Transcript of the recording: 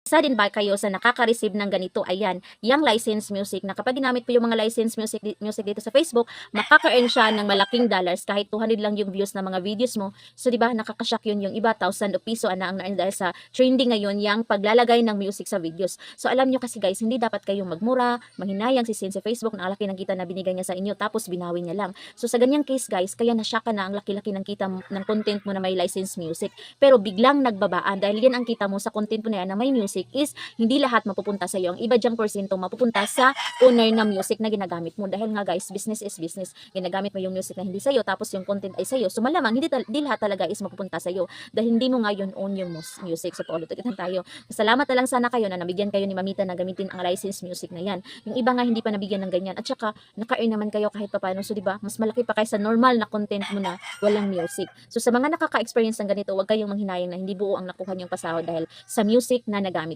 Isa din ba kayo sa nakaka-receive ng ganito? Ayan, yung license music na kapag ginamit po yung mga license music dito sa Facebook, makaka-earn siya ng malaking dollars kahit 200 lang yung views ng mga videos mo. So, di ba, nakakashock yun yung iba, thousand of piso ana ang dahil sa trending ngayon yung paglalagay ng music sa videos. So, alam nyo kasi guys, hindi dapat kayong magmura, manghinayang si Facebook na ang laki ng kita na binigay niya sa inyo tapos binawi niya lang. So, sa ganyang case guys, kaya nashock ka na ang laki-laki ng kita ng content mo na may license music. Pero biglang nagbabaan dahil yan ang kita mo sa content mo na yan na may music is hindi lahat mapupunta sa iyo. Ang iba diyang porsyento mapupunta sa owner na music na ginagamit mo. Dahil nga guys, business is business. Ginagamit mo yung music na hindi sa iyo tapos yung content ay sa iyo. So malamang hindi lahat talaga is mapupunta sa iyo dahil hindi mo nga yun own yung music. So paulit-ulitin tayo. Salamat na lang sana kayo na nabigyan kayo ni Mamita na gamitin ang license music na yan. Yung iba nga hindi pa nabigyan ng ganyan. At saka naka-earn naman kayo kahit papaano. So 'di ba? Mas malaki pa kaysa normal na content mo na walang music. So sa mga nakaka-experience ng ganito, huwag kayong manghinayang na hindi buo ang nakuha niyong pasahod dahil sa music na nagamit